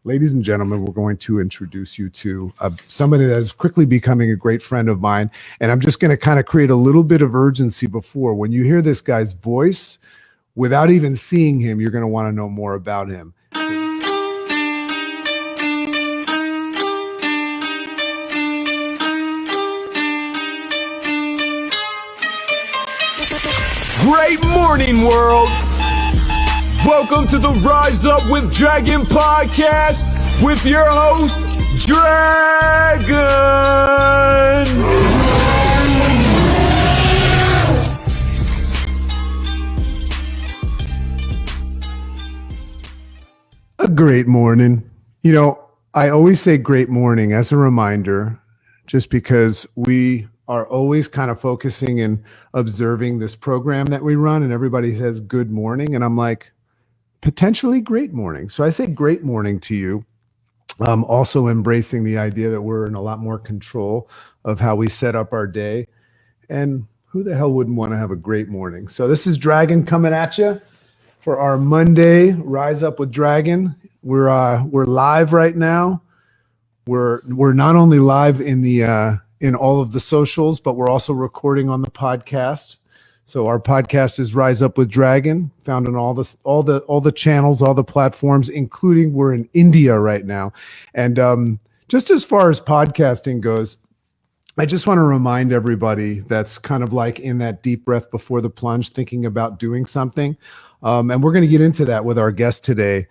ladies and gentlemen, we're going to introduce you to somebody that is quickly becoming a great friend of mine. And I'm just going to kind of create a little bit of urgency before. When you hear this guy's voice, without even seeing him, you're going to want to know more about him. Great morning, world! Welcome to the Rise Up with Dragon podcast with your host, Dragon! A great morning. You know, I always say great morning as a reminder, just because we are always kind of focusing and observing this program that we run, and everybody says good morning. And I'm like, potentially great morning. So I say great morning to you. Also embracing the idea that we're in a lot more control of how we set up our day. And who the hell wouldn't want to have a great morning? So this is Dragon coming at you for our Monday Rise Up with Dragon. We're live right now. We're not only live in all of the socials, but we're also recording on the podcast. So our podcast is Rise Up with Dragon, found on all the channels, all the platforms, including we're in India right now. And just as far as podcasting goes, I just want to remind everybody that's kind of like in that deep breath before the plunge, thinking about doing something. And we're going to get into that with our guest today.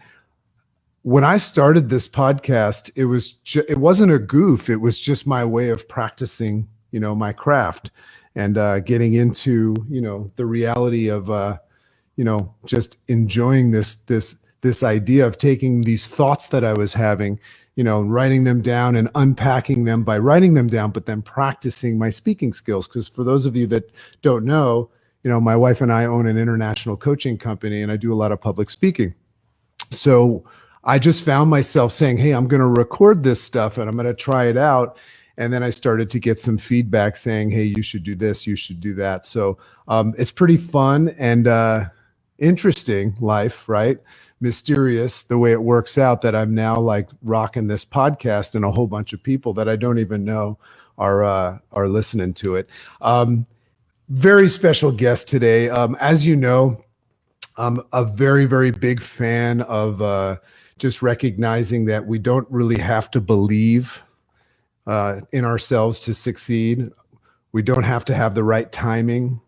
When I started this podcast, it wasn't a goof. It was just my way of practicing, my craft and getting into, the reality of, just enjoying this idea of taking these thoughts that I was having, writing them down and unpacking them by writing them down, but then practicing my speaking skills. Because for those of you that don't know, my wife and I own an international coaching company, and I do a lot of public speaking. So I just found myself saying, hey, I'm going to record this stuff and I'm going to try it out. And then I started to get some feedback saying, hey, you should do this, you should do that. So it's pretty fun and interesting life, right? Mysterious the way it works out that I'm now like rocking this podcast and a whole bunch of people that I don't even know are listening to it. Very special guest today. As you know, I'm a very, very big fan of just recognizing that we don't really have to believe in ourselves to succeed. We don't have to have the right timing.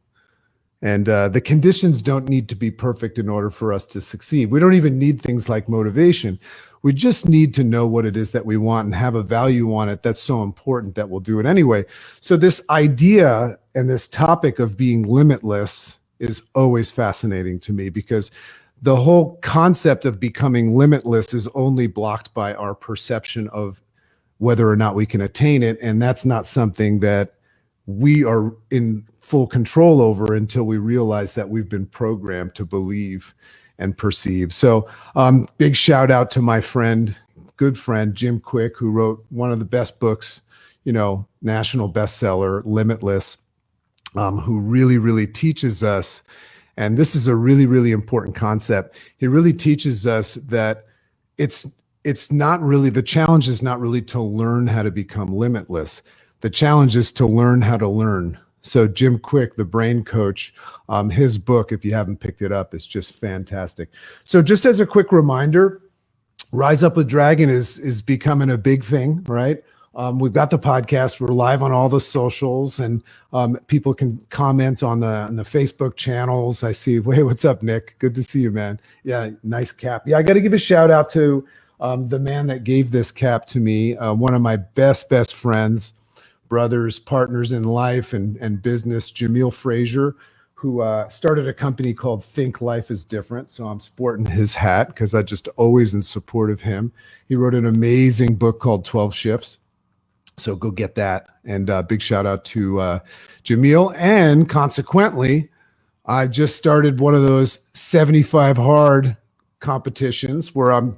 And the conditions don't need to be perfect in order for us to succeed. We don't even need things like motivation. We just need to know what it is that we want and have a value on it that's so important that we'll do it anyway. So this idea and this topic of being limitless is always fascinating to me, because the whole concept of becoming limitless is only blocked by our perception of whether or not we can attain it. And that's not something that we are in full control over until we realize that we've been programmed to believe and perceive. So big shout out to my good friend, Jim Quick, who wrote one of the best books, national bestseller, Limitless, who really, really teaches us. And this is a really, really important concept. He really teaches us that it's not really, the challenge is not really to learn how to become limitless. The challenge is to learn how to learn. So Jim Quick, the brain coach, his book, if you haven't picked it up, is just fantastic. So just as a quick reminder, Rise Up with Dragon is becoming a big thing, right? We've got the podcast. We're live on all the socials, and people can comment on the Facebook channels. I see. Hey, what's up, Nick? Good to see you, man. Yeah, nice cap. Yeah, I got to give a shout out to the man that gave this cap to me. One of my best friends, brothers, partners in life and business, Jamil Frazier, who started a company called Think Life is Different. So I'm sporting his hat because I just always in support of him. He wrote an amazing book called 12 Shifts. So go get that. And big shout out to Jamil. And consequently, I just started one of those 75 hard competitions where I'm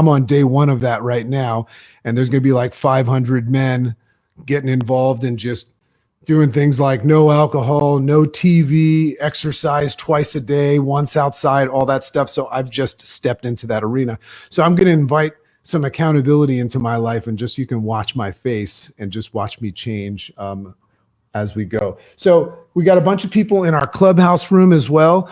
on day one of that right now. And there's going to be like 500 men getting involved in just doing things like no alcohol, no TV, exercise twice a day, once outside, all that stuff. So I've just stepped into that arena. So I'm going to invite some accountability into my life, and just you can watch my face and just watch me change as we go. So we got a bunch of people in our clubhouse room as well.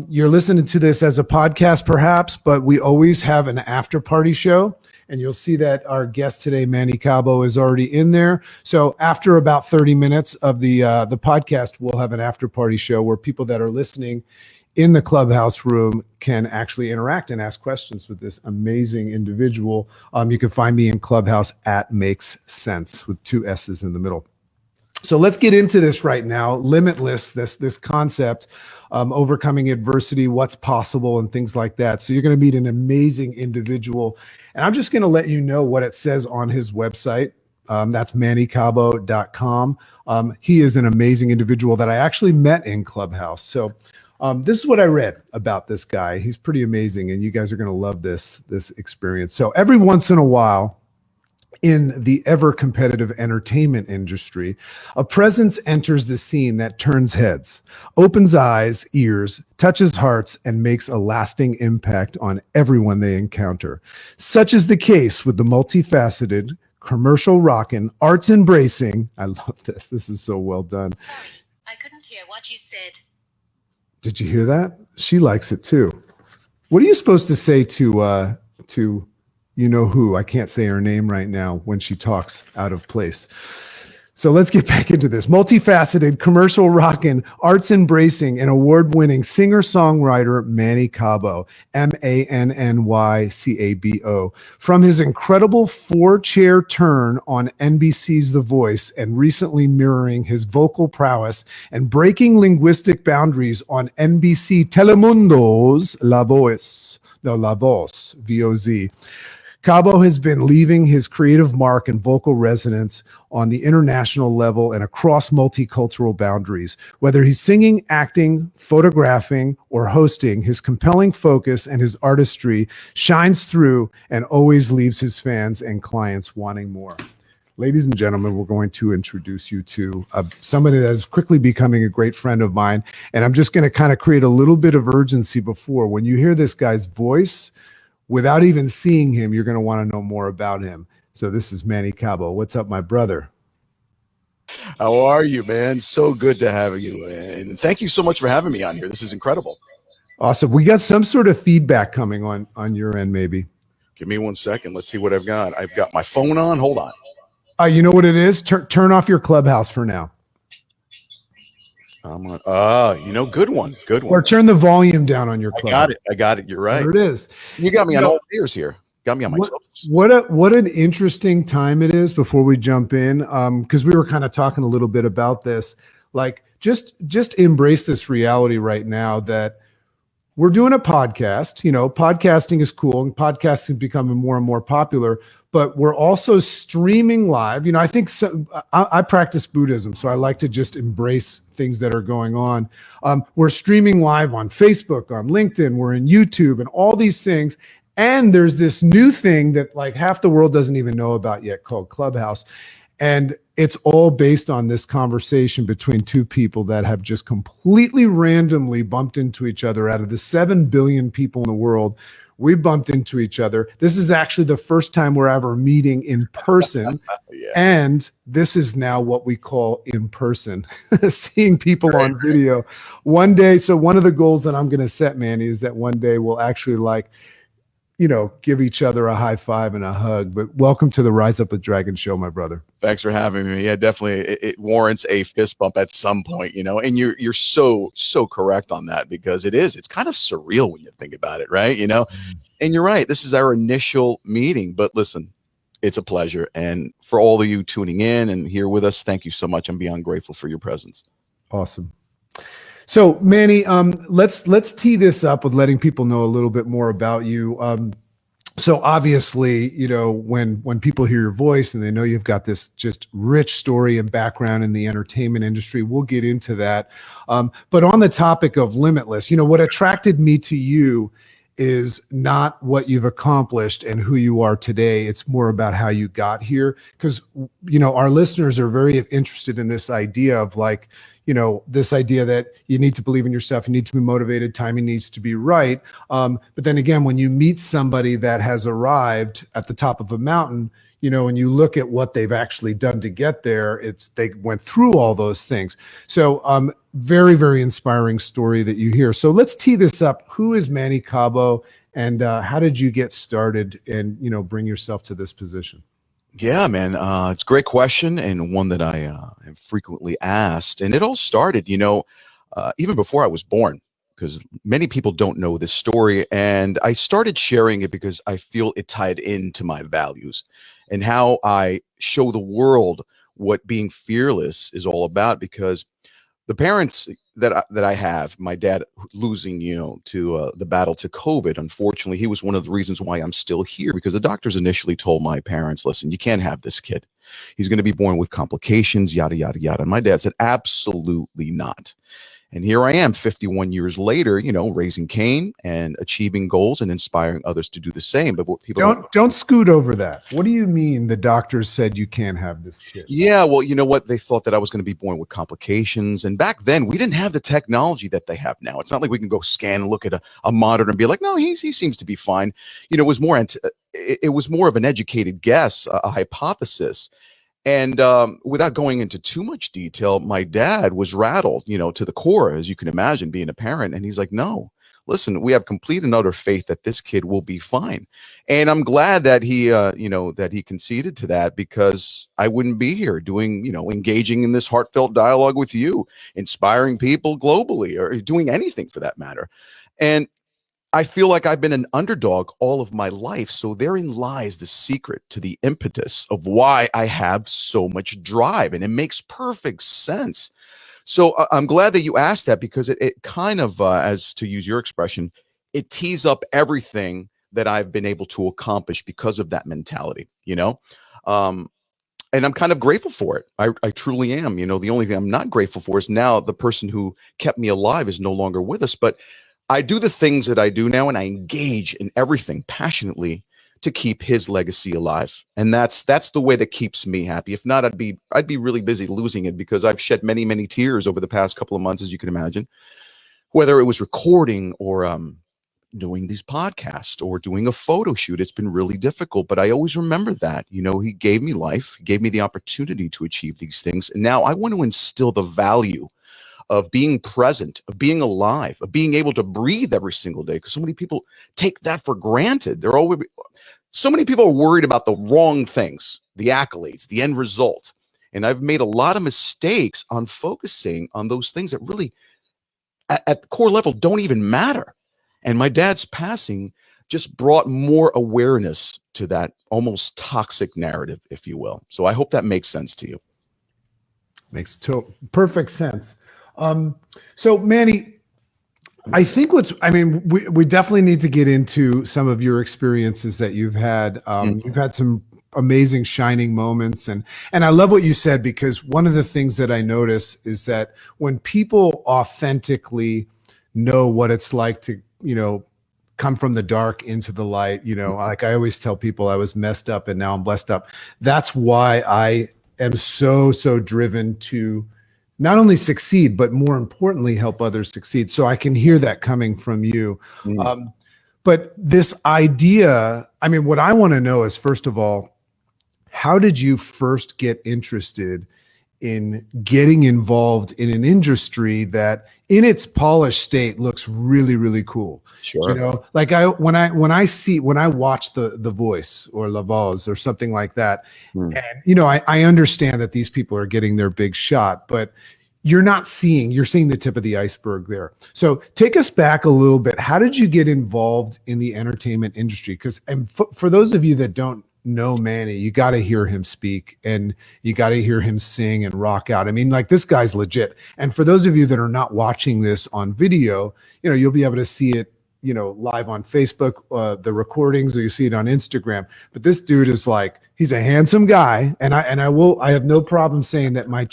You're listening to this as a podcast perhaps, but we always have an after party show. And you'll see that our guest today, Manny Cabo, is already in there. So after about 30 minutes of the podcast, we'll have an after party show where people that are listening in the clubhouse room can actually interact and ask questions with this amazing individual. You can find me in Clubhouse at Makes Sense with 2 S's in the middle. So let's get into this right now. Limitless, this concept, overcoming adversity, what's possible, and things like that. So you're going to meet an amazing individual. And I'm just going to let you know what it says on his website. That's mannycabo.com. He is an amazing individual that I actually met in Clubhouse. So this is what I read about this guy. He's pretty amazing, and you guys are going to love this experience. So every once in a while, in the ever competitive entertainment industry, a presence enters the scene that turns heads, opens eyes, ears, touches hearts, and makes a lasting impact on everyone they encounter. Such is the case with the multifaceted, commercial rockin', arts embracing. I love this. This is so well done. Sorry, I couldn't hear what you said. Did you hear that? She likes it too. What are you supposed to say to you know who? I can't say her name right now when she talks out of place. So let's get back into this. Multifaceted, commercial rockin', arts embracing, and award-winning singer-songwriter Manny Cabo, Mannycabo. From his incredible 4-chair turn on NBC's The Voice and recently mirroring his vocal prowess and breaking linguistic boundaries on NBC Telemundo's La Voz, V-O-Z. Cabo has been leaving his creative mark and vocal resonance on the international level and across multicultural boundaries. Whether he's singing, acting, photographing, or hosting, his compelling focus and his artistry shines through and always leaves his fans and clients wanting more. Ladies and gentlemen, we're going to introduce you to somebody that is quickly becoming a great friend of mine. And I'm just going to kind of create a little bit of urgency before. When you hear this guy's voice, without even seeing him, you're going to want to know more about him. So this is Manny Cabo. What's up, my brother? How are you, man? So good to have you. And thank you so much for having me on here. This is incredible. Awesome. We got some sort of feedback coming on your end, maybe. Give me 1 second. Let's see what I've got. I've got my phone on. Hold on. You know what it is? Turn off your Clubhouse for now. I'm on. Good one. Good one. Or turn the volume down on your Clubhouse. I got it. You're right. There it is. You got me on all ears here. Got me on my toes. What an interesting time it is before we jump in. Because we were kind of talking a little bit about this. Like, just embrace this reality right now that we're doing a podcast. You know, podcasting is cool and podcasting is becoming more and more popular, but we're also streaming live. You know, I think I practice Buddhism, so I like to just embrace things that are going on. We're streaming live on Facebook, on LinkedIn, we're in YouTube and all these things. And there's this new thing that like half the world doesn't even know about yet called Clubhouse. And it's all based on this conversation between two people that have just completely randomly bumped into each other. Out of the 7 billion people in the world, we bumped into each other. This is actually the first time we're ever meeting in person. Yeah. And this is now what we call in person, seeing people on video. One day, so one of the goals that I'm going to set, Manny, is that one day we'll actually give each other a high five and a hug. But welcome to the Rise Up with Dragon show, my brother. Thanks for having me. Yeah, definitely. It warrants a fist bump at some point, and you're so correct on that, because it's kind of surreal when you think about it, right? And you're right. This is our initial meeting, but listen, it's a pleasure. And for all of you tuning in and here with us, thank you so much. I'm beyond grateful for your presence. Awesome. So Manny, let's tee this up with letting people know a little bit more about you. So obviously, when people hear your voice and they know you've got this just rich story and background in the entertainment industry, we'll get into that. But on the topic of limitless, what attracted me to you is not what you've accomplished and who you are today. It's more about how you got here. Because, our listeners are very interested in this idea of like, this idea that you need to believe in yourself, you need to be motivated, timing needs to be right. But then again, when you meet somebody that has arrived at the top of a mountain, when you look at what they've actually done to get there, they went through all those things. So very, very inspiring story that you hear. So let's tee this up. Who is Manny Cabo, and how did you get started and, bring yourself to this position? Yeah, man. It's a great question, and one that I am frequently asked. And it all started, even before I was born, because many people don't know this story. And I started sharing it because I feel it tied into my values and how I show the world what being fearless is all about. Because the parents that I have, my dad losing, to the battle to COVID, unfortunately, he was one of the reasons why I'm still here, because the doctors initially told my parents, listen, you can't have this kid. He's going to be born with complications, yada, yada, yada. And my dad said, absolutely not. And here I am 51 years later, raising Cain and achieving goals and inspiring others to do the same. But what people don't scoot over that. What do you mean the doctors said you can't have this kid? Yeah, well, you know what? They thought that I was going to be born with complications. And back then, we didn't have the technology that they have now. It's not like we can go scan and look at a monitor and be like, no, he seems to be fine. It was more of an educated guess, a hypothesis. And without going into too much detail, my dad was rattled, to the core, as you can imagine, being a parent. And he's like, no, listen, we have complete and utter faith that this kid will be fine. And I'm glad that he, that he conceded to that, because I wouldn't be here doing, engaging in this heartfelt dialogue with you, inspiring people globally, or doing anything for that matter. And I feel like I've been an underdog all of my life. So therein lies the secret to the impetus of why I have so much drive. And it makes perfect sense. So I'm glad that you asked that, because it kind of, as to use your expression, it tees up everything that I've been able to accomplish because of that mentality, and I'm kind of grateful for it. I truly am. The only thing I'm not grateful for is now the person who kept me alive is no longer with us. But I do the things that I do now, and I engage in everything passionately to keep his legacy alive. And that's the way that keeps me happy. If not, I'd be really busy losing it, because I've shed many, many tears over the past couple of months, as you can imagine, whether it was recording or doing these podcasts or doing a photo shoot. It's been really difficult, but I always remember that, he gave me life, gave me the opportunity to achieve these things. And now I want to instill the value of being present, of being alive, of being able to breathe every single day. Because so many people take that for granted. So many people are worried about the wrong things, the accolades, the end result. And I've made a lot of mistakes on focusing on those things that really, at the core level, don't even matter. And my dad's passing just brought more awareness to that almost toxic narrative, if you will. So I hope that makes sense to you. Makes perfect sense. So Manny, I think we definitely need to get into some of your experiences that you've had. You've had some amazing shining moments, and I love what you said, because one of the things that I notice is that when people authentically know what it's like to, come from the dark into the light, like I always tell people, I was messed up and now I'm blessed up. That's why I am so driven to not only succeed, but more importantly, help others succeed. So I can hear that coming from you. But this idea, what I want to know is, first of all, how did you first get interested in getting involved in an industry that in its polished state looks really, really cool? Sure. Like when I watch the Voice or La Voz or something like that, and I understand that these people are getting their big shot, but you're seeing the tip of the iceberg there. So take us back a little bit. How did you get involved in the entertainment industry? Because for those of you that don't know Manny, you got to hear him speak, and you got to hear him sing and rock out. This guy's legit. And for those of you that are not watching this on video, you'll be able to see it, live on Facebook, the recordings, or you see it on Instagram. But this dude is he's a handsome guy. And I have no problem saying that my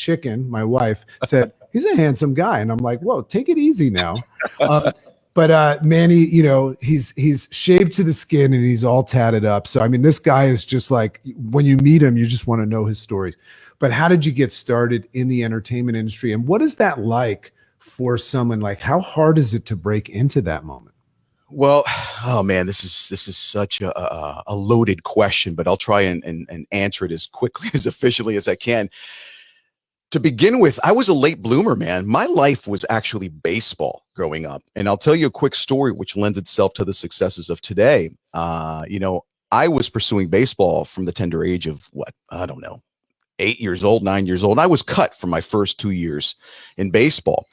wife said, he's a handsome guy. And I'm like, whoa, take it easy now. But Manny, he's shaved to the skin and he's all tatted up. So I mean, this guy is just like, when you meet him, you just want to know his stories. But how did you get started in the entertainment industry, and what is that like for someone? Like, how hard is it to break into that moment? Well, oh man, this is such a loaded question, but I'll try and answer it as quickly as efficiently as I can. To begin with, I was a late bloomer, man. My life was actually baseball growing up. And I'll tell you a quick story which lends itself to the successes of today. I was pursuing baseball from the tender age of what? I don't know, 8 years old, 9 years old. And I was cut for my first 2 years in baseball.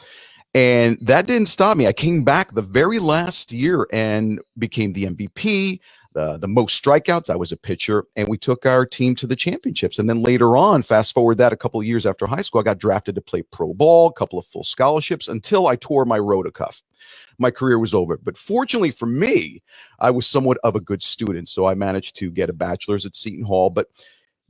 And that didn't stop me. I came back the very last year and became the MVP, the most strikeouts. I was a pitcher, and we took our team to the championships. And then later on, fast forward that a couple of years after high school, I got drafted to play pro ball, a couple of full scholarships until I tore my rotacuff. My career was over. But fortunately for me, I was somewhat of a good student. So I managed to get a bachelor's at Seton Hall. But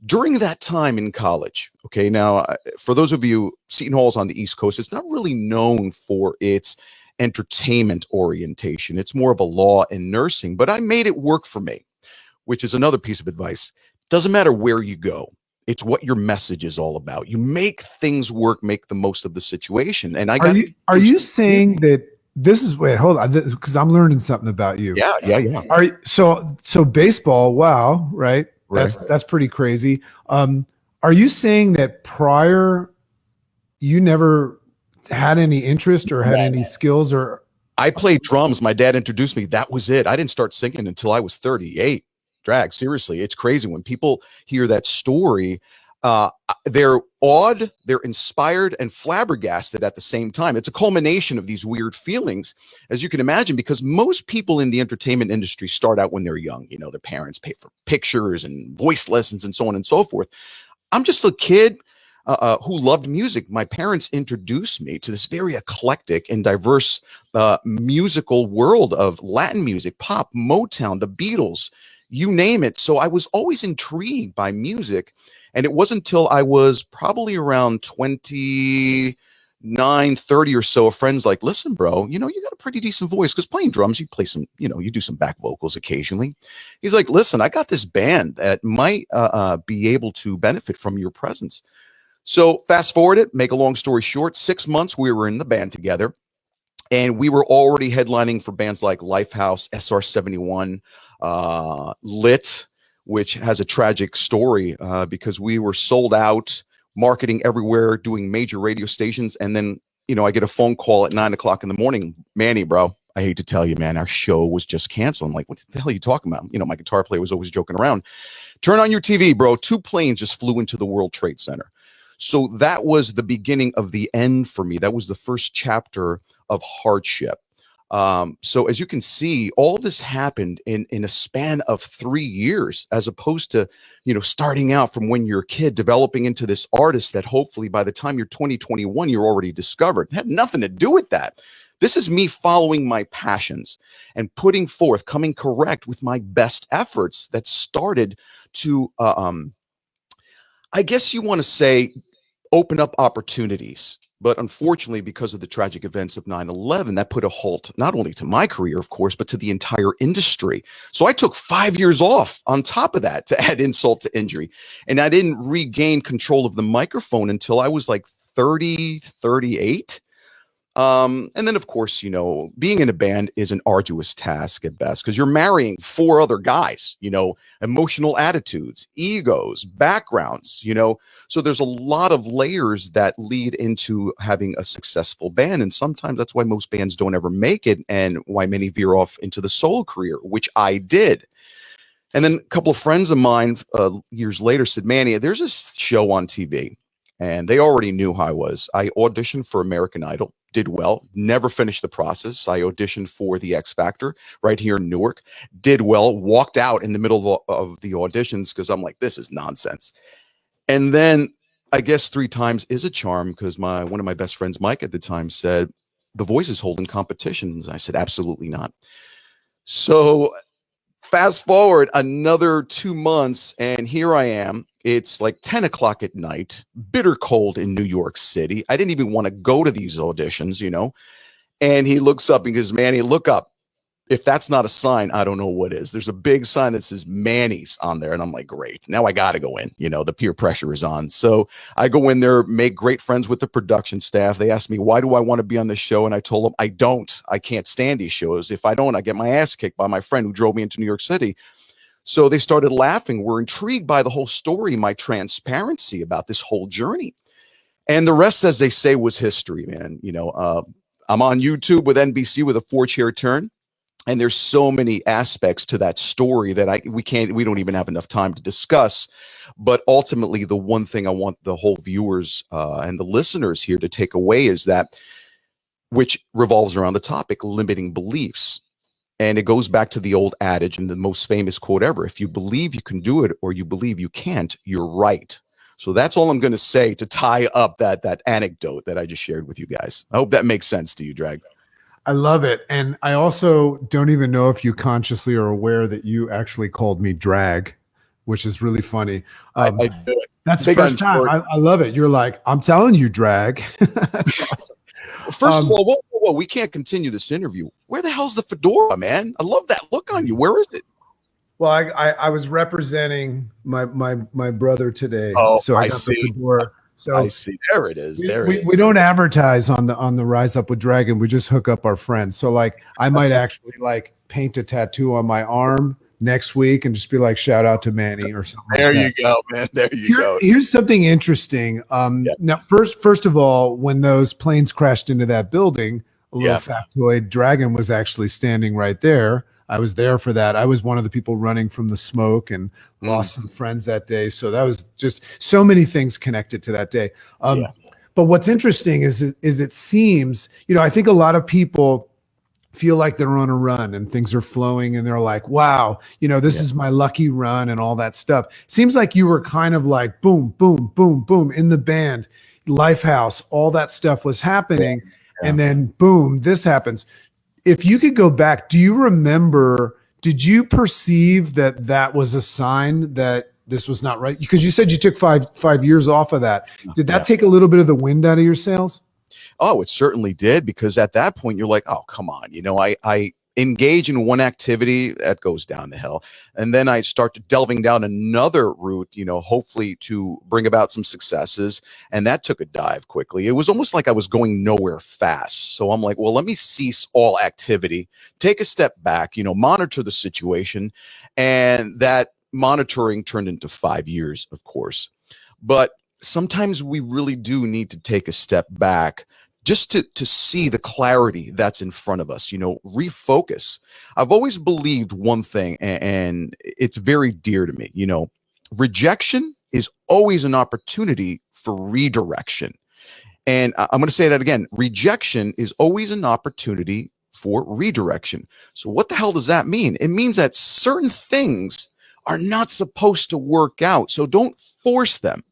during that time in college, okay, now for those of you, Seton Hall's on the East Coast, it's not really known for its entertainment orientation. It's more of a law and nursing, but I made it work for me, which is another piece of advice. Doesn't matter where you go. It's what your message is all about. You make things work, make the most of the situation. And are you saying that this is, wait, hold on, because I'm learning something about you. Yeah. So baseball, wow, right? That's pretty crazy. Are you saying that prior you never had any interest or had any skills? Or I played drums. My dad introduced me. That was it. I didn't start singing until I was 38. Drag, seriously, it's crazy when people hear that story. They're awed, they're inspired, and flabbergasted at the same time. It's a culmination of these weird feelings, as you can imagine, because most people in the entertainment industry start out when they're young. Their parents pay for pictures and voice lessons and so on and so forth. I'm just a kid who loved music. My parents introduced me to this very eclectic and diverse musical world of Latin music, pop, Motown, the Beatles, you name it. So I was always intrigued by music. And it wasn't until I was probably around 29, 30 or so, a friend's like, listen, bro, you got a pretty decent voice, because playing drums, you play some, you do some back vocals occasionally. He's like, listen, I got this band that might be able to benefit from your presence. So fast forward it, make a long story short, 6 months we were in the band together, and we were already headlining for bands like Lifehouse, SR71, Lit, which has a tragic story because we were sold out, marketing everywhere, doing major radio stations. And then, I get a phone call at 9 o'clock in the morning. Manny, bro, I hate to tell you, man, our show was just canceled. I'm like, what the hell are you talking about? My guitar player was always joking around. Turn on your TV, bro. 2 planes just flew into the World Trade Center. So that was the beginning of the end for me. That was the first chapter of hardship. So as you can see, all this happened in a span of 3 years, as opposed to, starting out from when you're a kid, developing into this artist that hopefully by the time you're 20, 21, you're already discovered. It had nothing to do with that. This is me following my passions and putting forth, coming correct with my best efforts that started to, I guess you want to say, open up opportunities. But unfortunately, because of the tragic events of 9/11, that put a halt not only to my career, of course, but to the entire industry. So I took 5 years off on top of that to add insult to injury. And I didn't regain control of the microphone until I was like 30, 38. And then, of course, being in a band is an arduous task at best, because you're marrying 4 other guys, emotional attitudes, egos, backgrounds, so there's a lot of layers that lead into having a successful band. And sometimes that's why most bands don't ever make it, and why many veer off into the solo career, which I did. And then a couple of friends of mine years later said, Manny, there's a show on TV. And they already knew how I was. I auditioned for American Idol, did well, never finished the process. I auditioned for the X Factor right here in Newark, did well, walked out in the middle of the auditions because I'm like, this is nonsense. And then I guess 3 times is a charm, because one of my best friends, Mike, at the time said, The Voice is holding competitions. I said, absolutely not. So fast forward another 2 months, and here I am. It's like 10 o'clock at night, bitter cold in New York City. I didn't even want to go to these auditions, And he looks up and goes, Manny, look up. If that's not a sign, I don't know what is. There's a big sign that says Mannys on there. And I'm like, great. Now I got to go in. The peer pressure is on. So I go in there, make great friends with the production staff. They asked me, why do I want to be on this show? And I told them, I can't stand these shows. If I don't, I get my ass kicked by my friend who drove me into New York City. So they started laughing. We're intrigued by the whole story, my transparency about this whole journey. And the rest, as they say, was history, man. I'm on YouTube with NBC with a 4-chair turn. And there's so many aspects to that story that we don't even have enough time to discuss. But ultimately, the one thing I want the whole viewers and the listeners here to take away is that, which revolves around the topic, limiting beliefs. And it goes back to the old adage and the most famous quote ever: if you believe you can do it or you believe you can't, you're right. So that's all I'm going to say to tie up that anecdote that I just shared with you guys. I hope that makes sense to you, Drag. I love it. And I also don't even know if you consciously are aware that you actually called me Drag, which is really funny. I do it. That's the first time. I love it. You're like, I'm telling you, Drag. That's awesome. First of all, whoa, we can't continue this interview. Where the hell's the fedora, man? I love that look on you. Where is it? Well, I was representing my brother today. Oh, so I got the fedora. So I see. There it is. We don't advertise on the Rise Up with Dragon. We just hook up our friends. So like I might actually like paint a tattoo on my arm next week and just be like, shout out to Manny or something. There you go, man. There you go. Here's something interesting. Now first of all, when those planes crashed into that building, a little factoid, Dragon was actually standing right there. I was there for that. I was one of the people running from the smoke and lost some friends that day. So that was just so many things connected to that day. But what's interesting is it seems, I think a lot of people feel like they're on a run and things are flowing and they're like, wow, this is my lucky run and all that stuff. Seems like you were kind of like boom, boom, boom, boom in the band, Lifehouse, all that stuff was happening. And then boom, this happens. If you could go back, do you remember, did you perceive that was a sign that this was not right? Because you said you took five years off of that. Did that take a little bit of the wind out of your sails? Oh, it certainly did, because at that point you're like, oh, come on. I engage in one activity that goes down the hill, and then I start delving down another route, hopefully to bring about some successes. And that took a dive quickly. It was almost like I was going nowhere fast. So I'm like, well, let me cease all activity, take a step back, monitor the situation. And that monitoring turned into 5 years, of course. But sometimes we really do need to take a step back just to see the clarity that's in front of us, refocus. I've always believed one thing, and it's very dear to me. Rejection is always an opportunity for redirection. And I'm going to say that again. Rejection is always an opportunity for redirection. So what the hell does that mean? It means that certain things are not supposed to work out. So don't force them.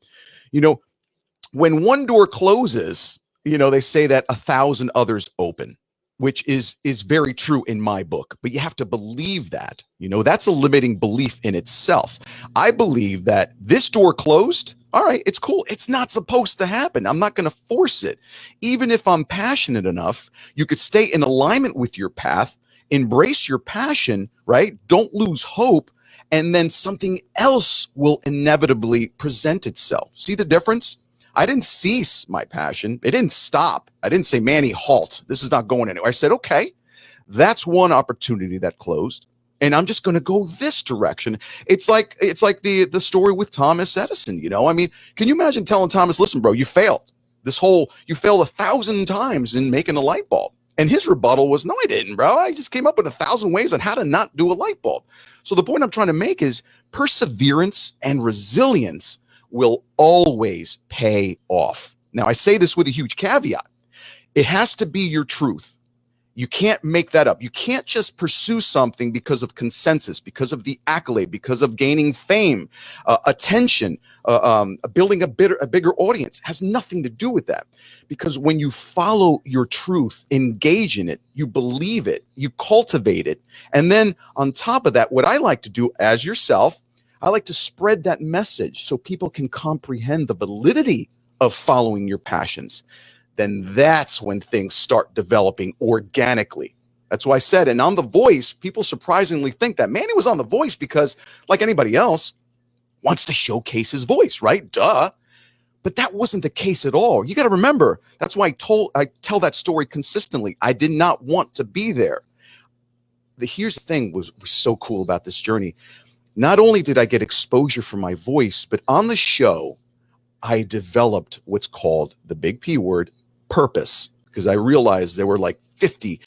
When one door closes, they say that 1,000 others open, which is very true in my book. But you have to believe that. That's a limiting belief in itself. I believe that this door closed. All right, it's cool. It's not supposed to happen. I'm not going to force it. Even if I'm passionate enough, you could stay in alignment with your path, embrace your passion, right? Don't lose hope. And then something else will inevitably present itself. See the difference? I didn't cease my passion. It didn't stop. I didn't say, Manny, halt. This is not going anywhere. I said, okay, that's one opportunity that closed, and I'm just going to go this direction. It's like the story with Thomas Edison. I mean, can you imagine telling Thomas, listen, bro, you failed. You failed 1,000 times in making a light bulb. And his rebuttal was, no, I didn't, bro. I just came up with 1,000 ways on how to not do a light bulb. So the point I'm trying to make is perseverance and resilience will always pay off. Now, I say this with a huge caveat. It has to be your truth. You can't make that up. You can't just pursue something because of consensus, because of the accolade, because of gaining fame, attention, building a bigger audience. It has nothing to do with that. Because when you follow your truth, engage in it, you believe it, you cultivate it. And then on top of that, what I like to do as yourself, I like to spread that message so people can comprehend the validity of following your passions. then that's when things start developing organically. That's why I said, and on The Voice, people surprisingly think that Manny was on The Voice because, like anybody else, wants to showcase his voice, right? Duh. But that wasn't the case at all. You got to remember, that's why I tell that story consistently. I did not want to be there. Here's the thing was so cool about this journey. Not only did I get exposure for my voice, but on the show, I developed what's called the big P word, purpose, because I realized there were like 50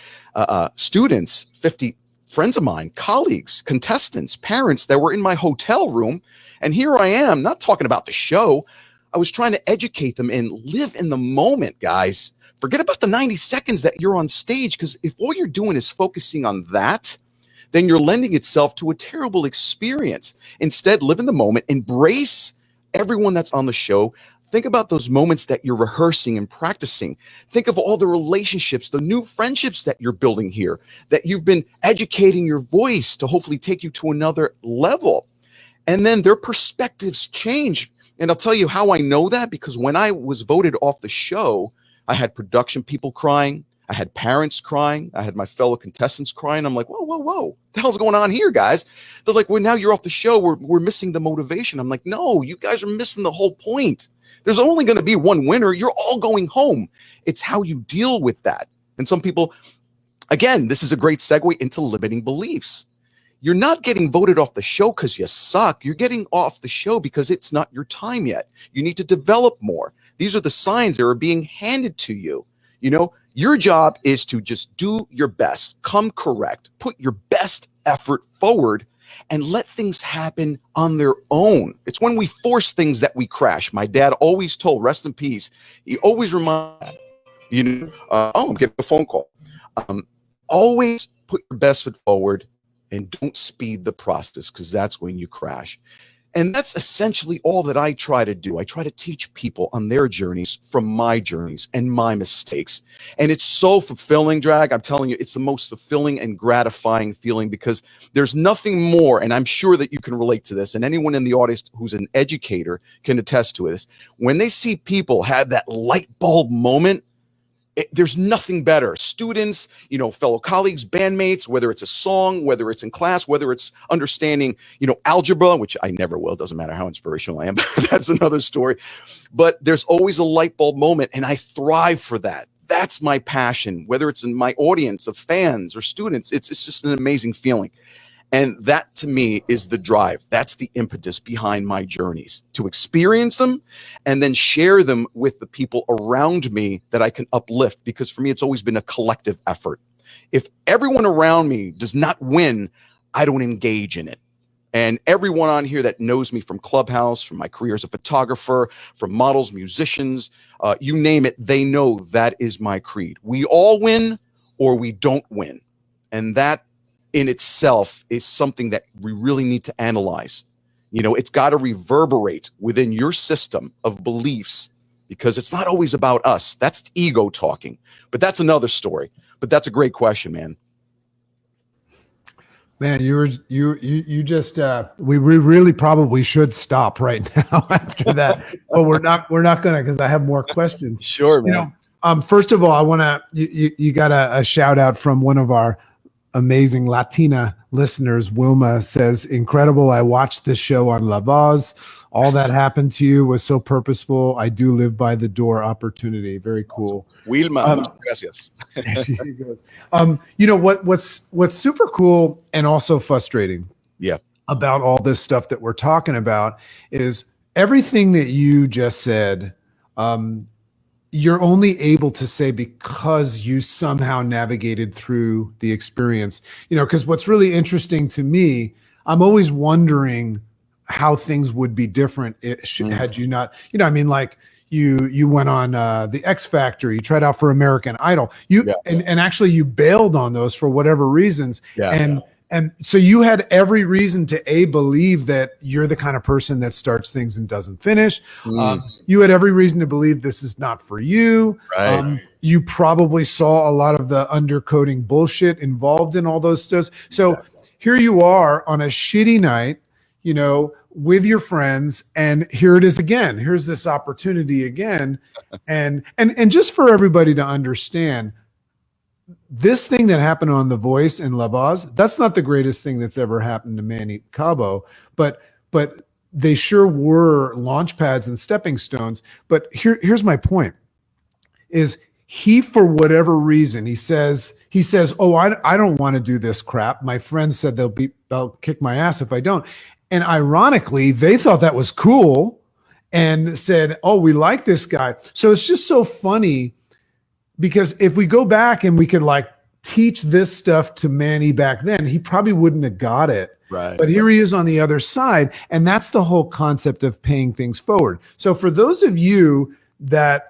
students, 50 friends of mine, colleagues, contestants, parents that were in my hotel room. And here I am, not talking about the show. I was trying to educate them and live in the moment, guys. Forget about the 90 seconds that you're on stage, because if all you're doing is focusing on that, then you're lending itself to a terrible experience. Instead, live in the moment, embrace everyone that's on the show. Think about those moments that you're rehearsing and practicing. Think of all the relationships, the new friendships that you're building here, that you've been educating your voice to hopefully take you to another level. And then their perspectives change. And I'll tell you how I know that, because when I was voted off the show, I had production people crying. I had parents crying. I had my fellow contestants crying. I'm like, whoa, whoa, whoa. What the hell's going on here, guys? They're like, well, now you're off the show. We're missing the motivation. I'm like, no, you guys are missing the whole point. There's only going to be one winner. You're all going home. It's how you deal with that. And some people, again, this is a great segue into limiting beliefs. You're not getting voted off the show because you suck. You're getting off the show because it's not your time yet. You need to develop more. These are the signs that are being handed to you. You know, your job is to just do your best, come correct, put your best effort forward, and let things happen on their own. It's when we force things that we crash. My dad always told, rest in peace, he always reminded, I'm getting a phone call. Always put your best foot forward and don't speed the process, because that's when you crash. And that's essentially all that I try to do. I try to teach people on their journeys from my journeys and my mistakes. And it's so fulfilling, Drag. I'm telling you, it's the most fulfilling and gratifying feeling, because there's nothing more, and I'm sure that you can relate to this, and anyone in the audience who's an educator can attest to this. When they see people have that light bulb moment, there's nothing better. Students, fellow colleagues, bandmates, whether it's a song, whether it's in class, whether it's understanding, algebra, which I never will. Doesn't matter how inspirational I am. That's another story. But there's always a light bulb moment, and I thrive for that. That's my passion, whether it's in my audience of fans or students. It's just an amazing feeling. And that, to me, is the drive. That's the impetus behind my journeys, to experience them and then share them with the people around me that I can uplift. Because for me, it's always been a collective effort. If everyone around me does not win, I don't engage in it. And everyone on here that knows me from Clubhouse, from my career as a photographer, from models, musicians, you name it, they know that is my creed. We all win or we don't win. And that in itself is something that we really need to analyze. It's got to reverberate within your system of beliefs, because it's not always about us. That's ego talking, but that's another story. But that's a great question, man. Man, you just we really probably should stop right now after that. But we're not gonna, because I have more questions. Sure, man. First of all, I want to you got a shout out from one of our amazing Latina listeners. Wilma says, incredible. I watched this show on La Voz. All that happened to you was so purposeful. I do live by the door opportunity. Very cool. Wilma, gracias. She goes. What's super cool and also frustrating about all this stuff that we're talking about is everything that you just said, you're only able to say because you somehow navigated through the experience, because what's really interesting to me, I'm always wondering how things would be different had you not, like you went on the X Factor, you tried out for American Idol, and actually you bailed on those for whatever reasons. And so you had every reason to believe that you're the kind of person that starts things and doesn't finish. You had every reason to believe this is not for you. Right. You probably saw a lot of the undercoding bullshit involved in all those stuff. So here you are on a shitty night, with your friends, and here it is again. Here's this opportunity again. And just for everybody to understand, this thing that happened on The Voice in La Voz, that's not the greatest thing that's ever happened to Manny Cabo, but they sure were launch pads and stepping stones. But here's my point is he, for whatever reason, he says, oh, I don't want to do this crap. My friends said they'll kick my ass if I don't. And ironically, they thought that was cool and said, oh, we like this guy. So it's just so funny, because if we go back and we could like teach this stuff to Manny back then, he probably wouldn't have got it. Right. But here he is on the other side. And that's the whole concept of paying things forward. So for those of you that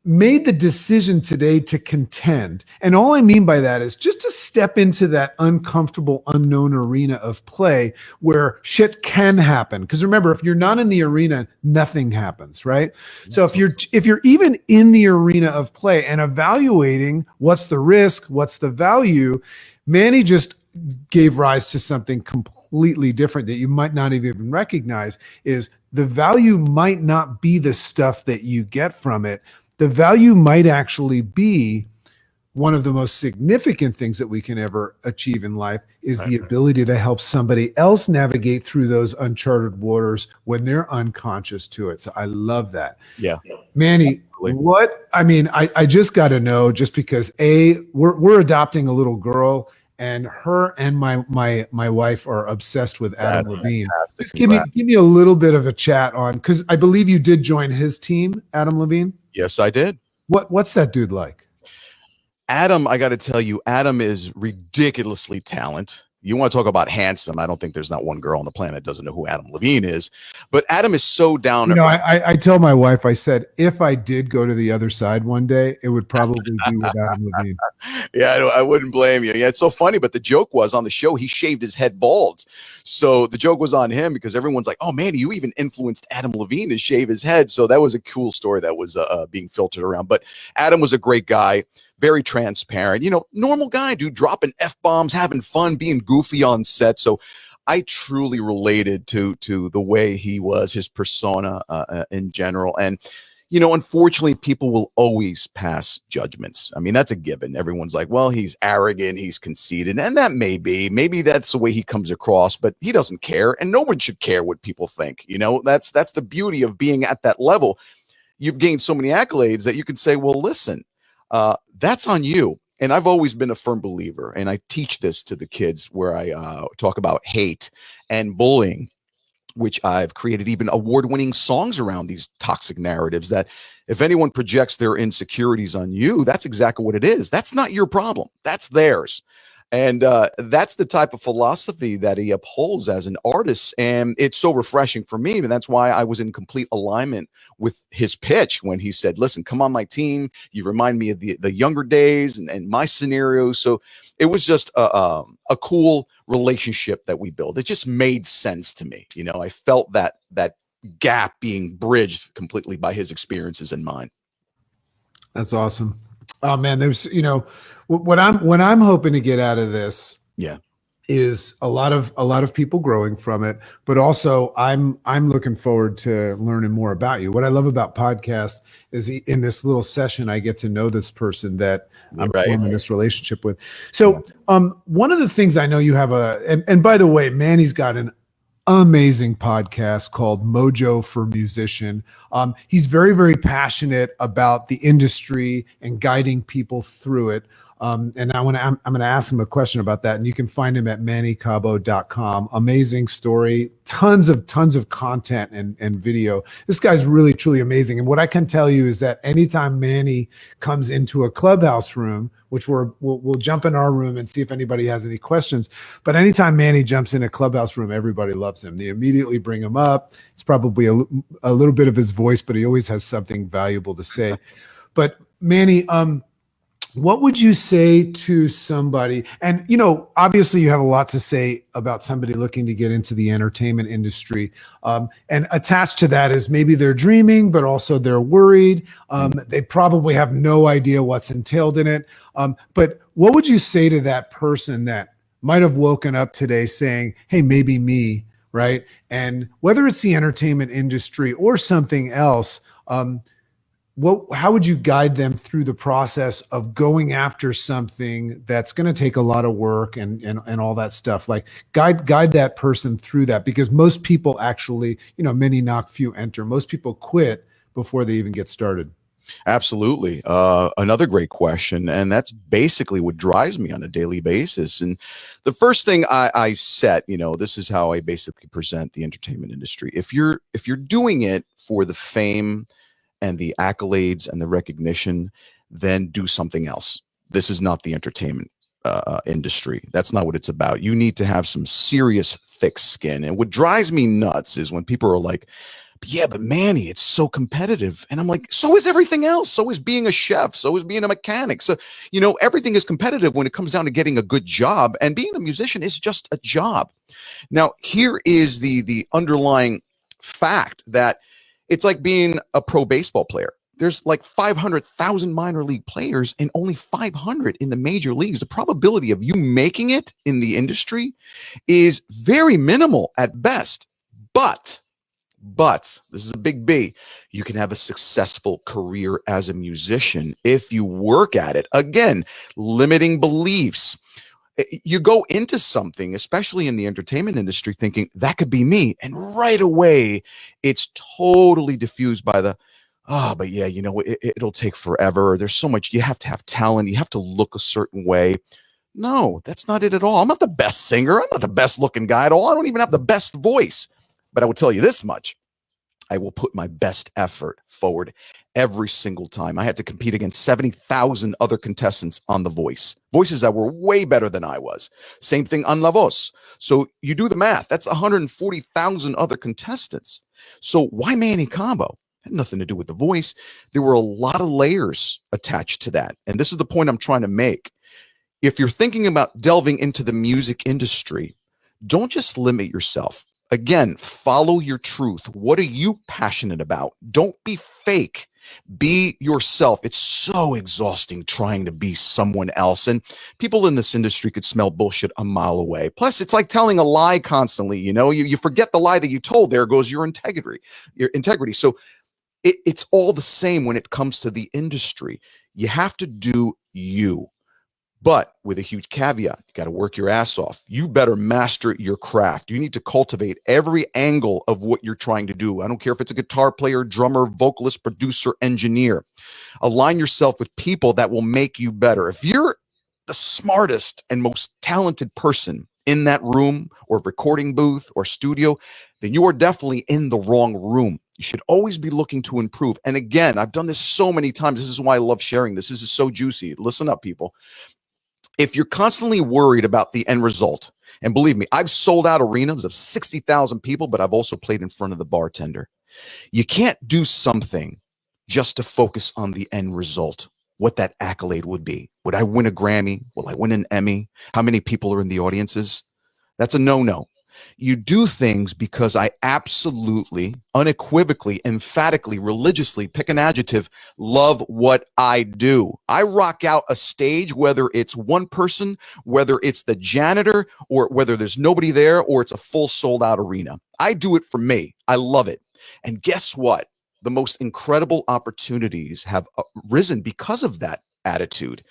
made the decision today to contend, and all I mean by that is just to step into that uncomfortable, unknown arena of play where shit can happen. Because remember, if you're not in the arena, nothing happens, right? So if you're even in the arena of play and evaluating what's the risk, what's the value, Manny just gave rise to something completely different that you might not even recognize. Is the value might not be the stuff that you get from it. The value might actually be one of the most significant things that we can ever achieve in life is the ability to help somebody else navigate through those uncharted waters when they're unconscious to it. So I love that. Yeah. Manny, I just got to know, just because we're adopting a little girl, and her and my wife are obsessed with Adam Levine. Just give me a little bit of a chat on, because I believe you did join his team, Adam Levine. Yes, I did. What's that dude like? Adam, I got to tell you, Adam is ridiculously talented. You want to talk about handsome? I don't think there's not one girl on the planet that doesn't know who Adam Levine is. But Adam is so down. You know, I tell my wife, I said, if I did go to the other side one day, it would probably be with Adam Levine. Yeah, I wouldn't blame you. Yeah, it's so funny. But the joke was on the show, he shaved his head bald. So the joke was on him because everyone's like, oh, man, you even influenced Adam Levine to shave his head. So that was a cool story that was being filtered around. But Adam was a great guy. Very transparent, normal guy, dude, dropping F-bombs, having fun, being goofy on set. So I truly related to the way he was, his persona in general. And, unfortunately, people will always pass judgments. I mean, that's a given. Everyone's like, well, he's arrogant, he's conceited. And that maybe that's the way he comes across, but he doesn't care. And no one should care what people think. That's the beauty of being at that level. You've gained so many accolades that you can say, well, listen, that's on you. And I've always been a firm believer, and I teach this to the kids where I talk about hate and bullying, which I've created even award-winning songs around these toxic narratives, that if anyone projects their insecurities on you, that's exactly what it is. That's not your problem. That's theirs. And that's the type of philosophy that he upholds as an artist. And it's so refreshing for me. And that's why I was in complete alignment with his pitch when he said, listen, come on my team. You remind me of the younger days and my scenarios. So it was just a cool relationship that we built. It just made sense to me. I felt that gap being bridged completely by his experiences and mine. That's awesome. Oh man, there's what I'm hoping to get out of this. Yeah, is a lot of people growing from it, but also I'm looking forward to learning more about you. What I love about podcasts is in this little session I get to know this person that I'm forming this relationship with. So one of the things I know you have and by the way, Manny's got an amazing podcast called Mojo for Musician. He's very, very passionate about the industry and guiding people through it. And I'm going to ask him a question about that. And you can find him at mannycabo.com. Amazing story, tons of content and video. This guy's really, truly amazing. And what I can tell you is that anytime Manny comes into a clubhouse room, which we'll jump in our room and see if anybody has any questions. But anytime Manny jumps in a clubhouse room, everybody loves him. They immediately bring him up. It's probably a little bit of his voice, but he always has something valuable to say. But Manny, what would you say to somebody? And, obviously you have a lot to say about somebody looking to get into the entertainment industry. And attached to that is maybe they're dreaming, but also they're worried. They probably have no idea what's entailed in it. But what would you say to that person that might have woken up today saying, hey, maybe me, right? And whether it's the entertainment industry or something else, how would you guide them through the process of going after something that's going to take a lot of work and all that stuff? Like guide that person through that, because most people actually, many knock, few enter. Most people quit before they even get started. Absolutely. Another great question. And that's basically what drives me on a daily basis. And the first thing I set, this is how I basically present the entertainment industry. If you're doing it for the fame and the accolades and the recognition, then do something else. This is not the entertainment industry. That's not what it's about. You need to have some serious thick skin. And what drives me nuts is when people are like, yeah, but Manny, it's so competitive. And I'm like, so is everything else. So is being a chef. So is being a mechanic. So, everything is competitive when it comes down to getting a good job. And being a musician is just a job. Now, here is the underlying fact that it's like being a pro baseball player. There's like 500,000 minor league players and only 500 in the major leagues. The probability of you making it in the industry is very minimal at best. But this is a big B. You can have a successful career as a musician if you work at it. Again, limiting beliefs. You go into something, especially in the entertainment industry, thinking that could be me. And right away, it's totally diffused by but yeah, it'll take forever. There's so much. You have to have talent. You have to look a certain way. No, that's not it at all. I'm not the best singer. I'm not the best looking guy at all. I don't even have the best voice. But I will tell you this much. I will put my best effort forward every single time. I had to compete against 70,000 other contestants on The Voice. Voices that were way better than I was. Same thing on La Voz. So you do the math. That's 140,000 other contestants. So why Manny Cabo? Had nothing to do with The Voice. There were a lot of layers attached to that. And this is the point I'm trying to make. If you're thinking about delving into the music industry, don't just limit yourself. Again, follow your truth. What are you passionate about? Don't be fake. Be yourself. It's so exhausting trying to be someone else. And people in this industry could smell bullshit a mile away. Plus, it's like telling a lie constantly. You forget the lie that you told. There goes your integrity. So it's all the same when it comes to the industry. You have to do you. But with a huge caveat, you got to work your ass off. You better master your craft. You need to cultivate every angle of what you're trying to do. I don't care if it's a guitar player, drummer, vocalist, producer, engineer. Align yourself with people that will make you better. If you're the smartest and most talented person in that room or recording booth or studio, then you are definitely in the wrong room. You should always be looking to improve. And again, I've done this so many times. This is why I love sharing this. This is so juicy. Listen up, people. If you're constantly worried about the end result, and believe me, I've sold out arenas of 60,000 people, but I've also played in front of the bartender. You can't do something just to focus on the end result, what that accolade would be. Would I win a Grammy? Will I win an Emmy? How many people are in the audiences? That's a no-no. You do things because I absolutely, unequivocally, emphatically, religiously, pick an adjective, love what I do. I rock out a stage, whether it's one person, whether it's the janitor, or whether there's nobody there, or it's a full sold out arena. I do it for me. I love it. And guess what? The most incredible opportunities have risen because of that attitude.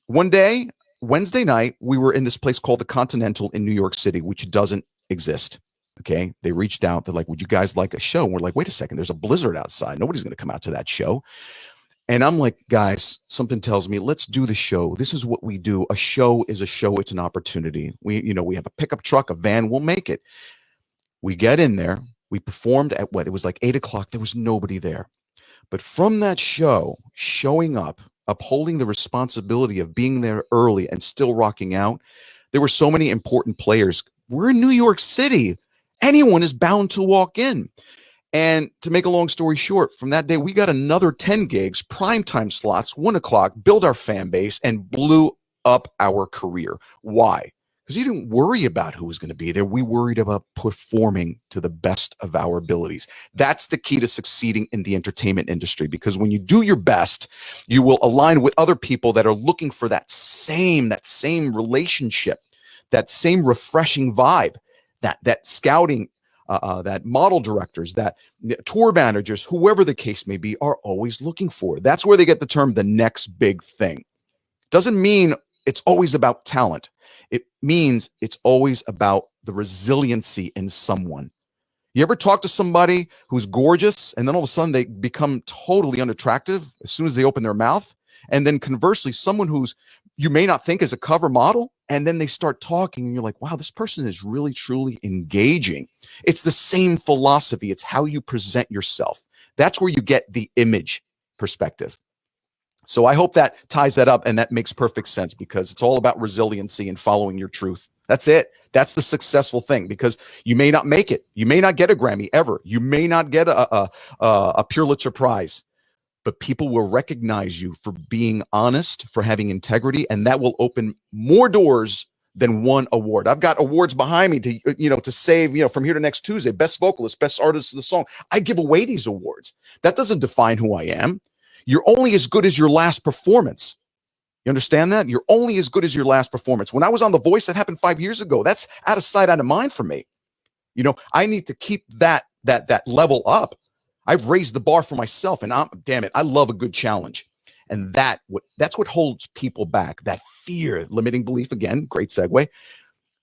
One day, Wednesday night, we were in this place called the Continental in New York City, which doesn't exist. Okay. They reached out. They're like, would you guys like a show? And we're like, wait a second, there's a blizzard outside. Nobody's going to come out to that show. And I'm like, guys, something tells me, let's do the show. This is what we do. A show is a show. It's an opportunity. We have a pickup truck, a van, we'll make it. We get in there. We performed at it was like 8 o'clock. There was nobody there. But from that show, showing up, upholding the responsibility of being there early and still rocking out, there were so many important players. We're in New York City. Anyone is bound to walk in. And to make a long story short, from that day, we got another 10 gigs, primetime slots, 1 o'clock, build our fan base, and blew up our career. Why? Because you didn't worry about who was going to be there. We worried about performing to the best of our abilities. That's the key to succeeding in the entertainment industry, because when you do your best, you will align with other people that are looking for that same relationship, that same refreshing vibe. that scouting, that model directors, that tour managers, whoever the case may be, are always looking for. That's where they get the term the next big thing. Doesn't mean it's always about talent. It means it's always about the resiliency in someone. You ever talk to somebody who's gorgeous and then all of a sudden they become totally unattractive as soon as they open their mouth? And then conversely, someone who's you may not think is a cover model, and then they start talking and you're like, wow, this person is really, truly engaging. It's the same philosophy. It's how you present yourself. That's where you get the image perspective. So I hope that ties that up, and that makes perfect sense, because it's all about resiliency and following your truth. That's it. That's the successful thing, because you may not make it. You may not get a Grammy ever. You may not get a Pulitzer Prize, but people will recognize you for being honest, for having integrity, and that will open more doors than one award. I've got awards behind me to save, from here to next Tuesday, best vocalist, best artist of the song. I give away these awards. That doesn't define who I am. You're only as good as your last performance. You understand that? You're only as good as your last performance. When I was on The Voice, that happened 5 years ago. That's out of sight, out of mind for me. I need to keep that level up. I've raised the bar for myself, and I love a good challenge. And that's what holds people back. That fear, limiting belief, again, great segue,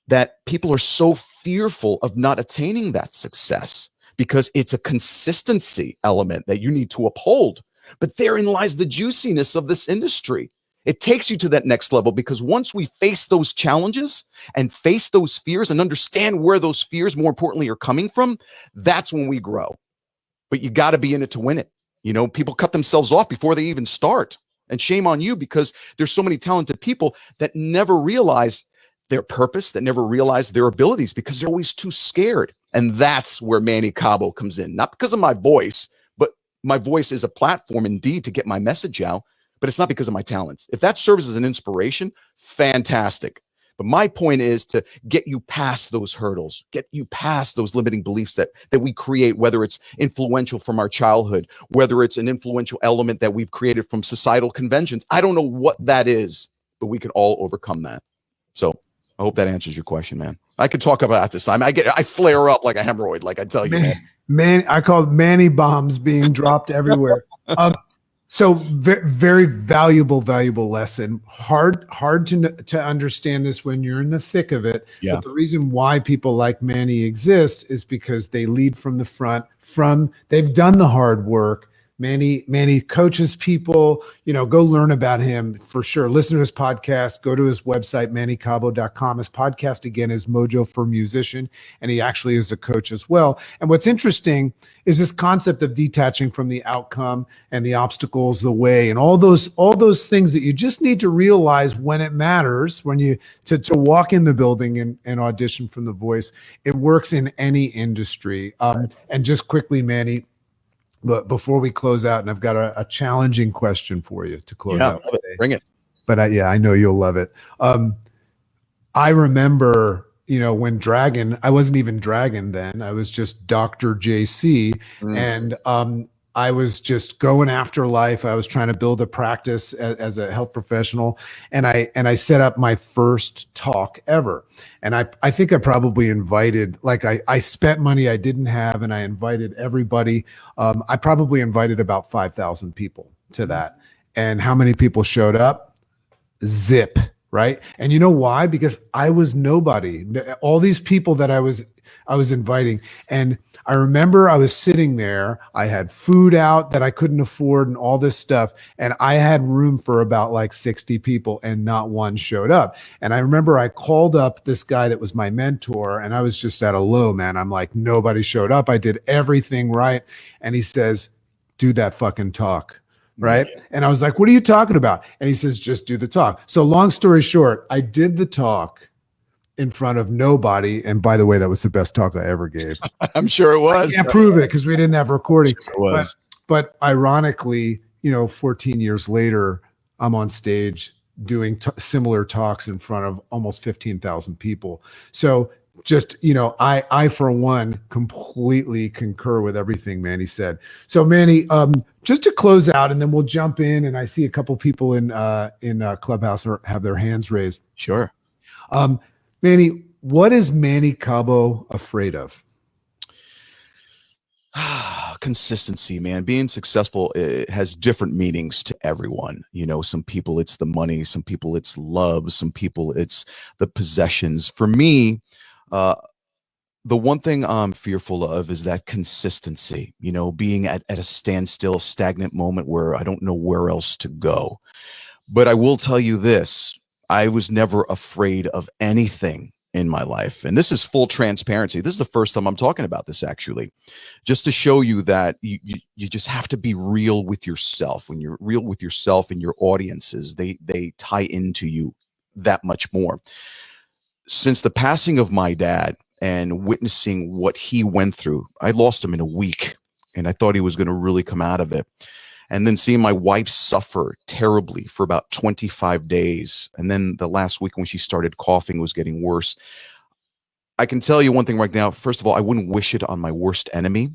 that people are so fearful of not attaining that success because it's a consistency element that you need to uphold. But therein lies the juiciness of this industry. It takes you to that next level, because once we face those challenges and face those fears and understand where those fears, more importantly, are coming from, that's when we grow. But you got to be in it to win it. People cut themselves off before they even start. And shame on you, because there's so many talented people that never realize their purpose, that never realize their abilities, because they're always too scared. And that's where Manny Cabo comes in. Not because of my voice, but my voice is a platform indeed to get my message out, but it's not because of my talents. If that serves as an inspiration, fantastic. But my point is to get you past those hurdles, get you past those limiting beliefs that we create, whether it's influential from our childhood, whether it's an influential element that we've created from societal conventions. I don't know what that is, but we can all overcome that. So I hope that answers your question, man. I could talk about this. I flare up like a hemorrhoid, like I tell you, man. I call it Manny bombs being dropped everywhere. So very valuable lesson. Hard to understand this when you're in the thick of it. Yeah. But the reason why people like Manny exist is because they lead from the front. They've done the hard work. Manny coaches people. Go learn about him for sure. Listen to his podcast. Go to his website, mannycabo.com. His podcast, again, is Mojo for Musician, and he actually is a coach as well. And what's interesting is this concept of detaching from the outcome and the obstacles, the way, and all those things that you just need to realize when it matters, when you to walk in the building and audition from The Voice. It works in any industry. And just quickly, Manny, but before we close out, and I've got a challenging question for you to close out today. Bring it. But I know you'll love it. I remember, when Dragon, I wasn't even Dragon then. I was just Dr. JC. And I was just going after life. I was trying to build a practice as a health professional. And I set up my first talk ever. And I think I probably invited, I spent money I didn't have, and I invited everybody. I probably invited about 5,000 people to that. And how many people showed up? Zip, right? And you know why? Because I was nobody. All these people that I was inviting. And I remember I was sitting there, I had food out that I couldn't afford and all this stuff. And I had room for about 60 people, and not one showed up. And I remember I called up this guy that was my mentor, and I was just at a low, man. I'm like, nobody showed up. I did everything right. And he says, do that fucking talk. Right. Yeah. And I was like, what are you talking about? And he says, just do the talk. So long story short, I did the talk in front of nobody. And by the way, that was the best talk I ever gave. I'm sure it was. I can't prove it because we didn't have recording. Sure it was. But ironically, 14 years later, I'm on stage doing similar talks in front of almost 15,000 people. So just, I for one completely concur with everything Manny said. So Manny, just to close out, and then we'll jump in, and I see a couple people in Clubhouse have their hands raised. Sure. Manny, What is Manny Cabo afraid of? Consistency, man. Being successful, it has different meanings to everyone. You know, some people it's the money, some people it's love, some people it's the possessions. For me, the one thing I'm fearful of is that consistency, you know, being at a standstill, stagnant moment where I don't know where else to go. But I will tell you this, I was never afraid of anything in my life. And this is full transparency. This is the first time I'm talking about this, actually, just to show you that you just have to be real with yourself. When you're real with yourself and your audiences, they tie into you that much more. Since the passing of my dad and witnessing what he went through, I lost him in a week and I thought he was going to really come out of it. And then seeing my wife suffer terribly for about 25 days. And then the last week when she started coughing was getting worse. I can tell you one thing right now. First of all, I wouldn't wish it on my worst enemy,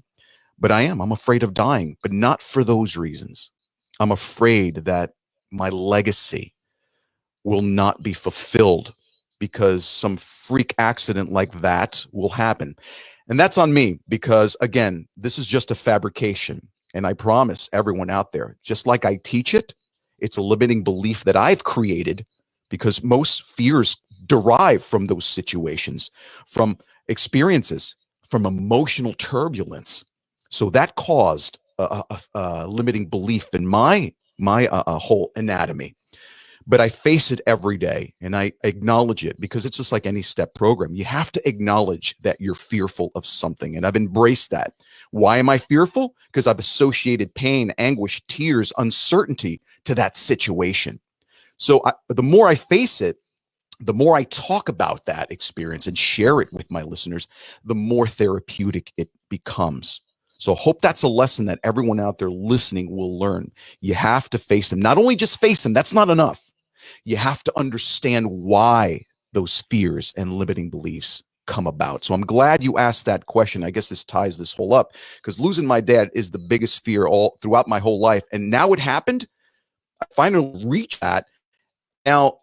but I'm afraid of dying, but not for those reasons. I'm afraid that my legacy will not be fulfilled because some freak accident like that will happen. And that's on me because, again, this is just a fabrication. And I promise everyone out there, just like I teach it, it's a limiting belief that I've created because most fears derive from those situations, from experiences, from emotional turbulence. So that caused a limiting belief in my whole anatomy. But I face it every day and I acknowledge it because it's just like any step program. You have to acknowledge that you're fearful of something. And I've embraced that. Why am I fearful? Because I've associated pain, anguish, tears, uncertainty to that situation. So the more I face it, the more I talk about that experience and share it with my listeners, the more therapeutic it becomes. So hope that's a lesson that everyone out there listening will learn. You have to face them. Not only just face them, that's not enough. You have to understand why those fears and limiting beliefs come about. So I'm glad you asked that question. I guess this ties this whole up because losing my dad is the biggest fear all throughout my whole life. And now it happened. I finally reached that. Now,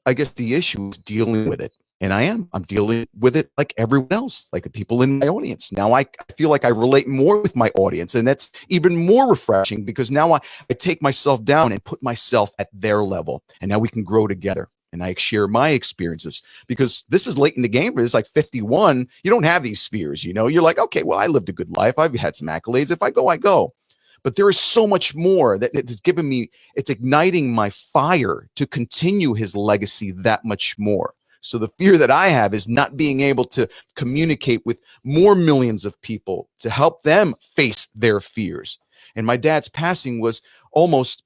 I guess the issue is dealing with it. And I'm dealing with it like everyone else, like the people in my audience. Now I feel like I relate more with my audience. And that's even more refreshing because now I take myself down and put myself at their level. And now we can grow together. And I share my experiences because this is late in the game. It's like 51. You don't have these fears, you know. You're like, okay, well, I lived a good life. I've had some accolades. If I go, I go. But there is so much more that it's given me. It's igniting my fire to continue his legacy that much more. So the fear that I have is not being able to communicate with more millions of people to help them face their fears. And my dad's passing was almost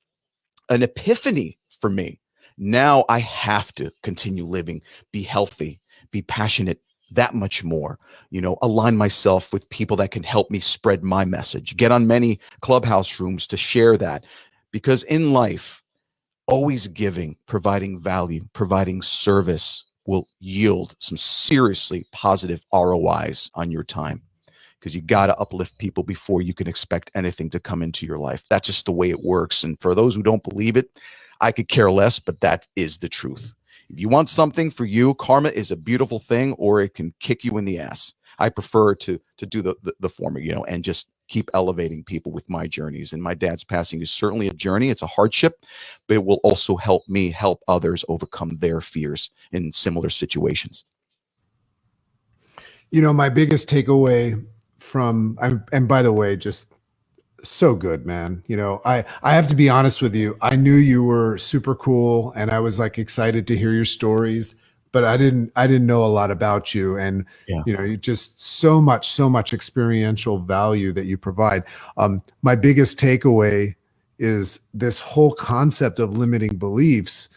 an epiphany for me. Now I have to continue living, be healthy, be passionate that much more, you know, align myself with people that can help me spread my message, get on many clubhouse rooms to share that. Because in life, always giving, providing value, providing service will yield some seriously positive ROIs on your time because you got to uplift people before you can expect anything to come into your life. That's just the way it works. And for those who don't believe it, I could care less, but that is the truth. If you want something for you, karma is a beautiful thing, or it can kick you in the ass. I prefer to do the former, you know, and just keep elevating people with my journeys. And my dad's passing is certainly a journey. It's a hardship, but it will also help me help others overcome their fears in similar situations. You know, my biggest takeaway from, and by the way, just so good, man. You know, I have to be honest with you. I knew you were super cool and I was like excited to hear your stories, but I didn't know a lot about you. And, Yeah. you know, you just so much experiential value that you provide. My biggest takeaway is this whole concept of limiting beliefs.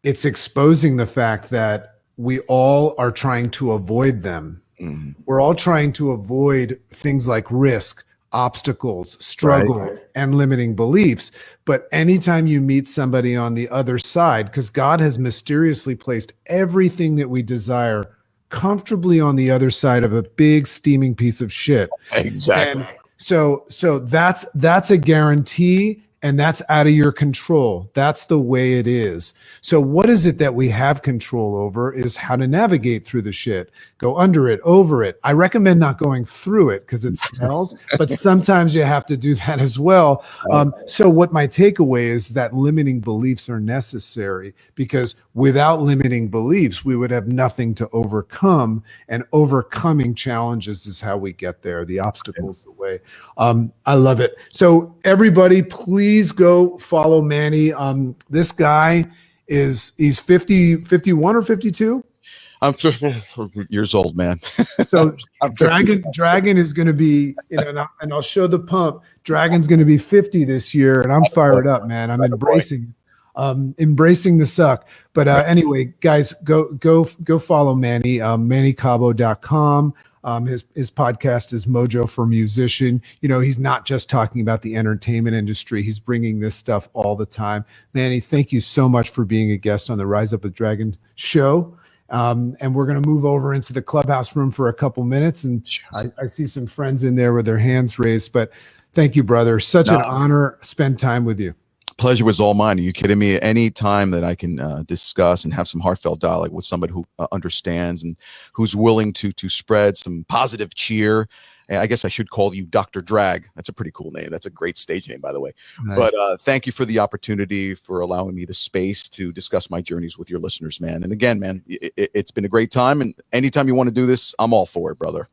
It's exposing the fact that we all are trying to avoid them. Mm-hmm. We're all trying to avoid things like risk, obstacles, struggle, right, and limiting beliefs. But anytime you meet somebody on the other side, because God has mysteriously placed everything that we desire comfortably on the other side of a big steaming piece of shit. Exactly. And so that's a guarantee. and that's out of your control. That's the way it is. So what is it that we have control over is how to navigate through the shit. Go under it, over it. I recommend not going through it because it smells, but sometimes you have to do that as well. So what my takeaway is that limiting beliefs are necessary, because without limiting beliefs, we would have nothing to overcome, and overcoming challenges is how we get there. The obstacle's the way. I love it. So everybody, please go follow Manny. This guy he's 51 or 52. I'm years old, man. So Dragon is going to be, and I'll show the pump. Dragon's going to be 50 this year, and I'm fired up, man. I'm embracing the suck. But anyway, guys, go follow Manny. MannyCabo.com. His podcast is Mojo for Musician. He's not just talking about the entertainment industry. He's bringing this stuff all the time. Manny, thank you so much for being a guest on the Rise Up with Dragon show. And we're going to move over into the clubhouse room for a couple minutes. And I see some friends in there with their hands raised, but thank you, brother. Such an honor. Spend time with you. Pleasure was all mine. Are you kidding me? Any time that I can discuss and have some heartfelt dialogue with somebody who understands and who's willing to spread some positive cheer. And I guess I should call you Dr. Drag. That's a pretty cool name. That's a great stage name, by the way. Nice. But thank you for the opportunity, for allowing me the space to discuss my journeys with your listeners, man. And again, man, it's been a great time. And anytime you want to do this, I'm all for it, brother.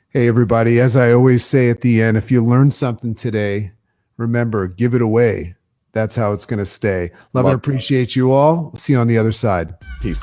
Hey, everybody. As I always say at the end, if you learned something today, remember, give it away. That's how it's going to stay. Love and appreciate you all. See you on the other side. Peace.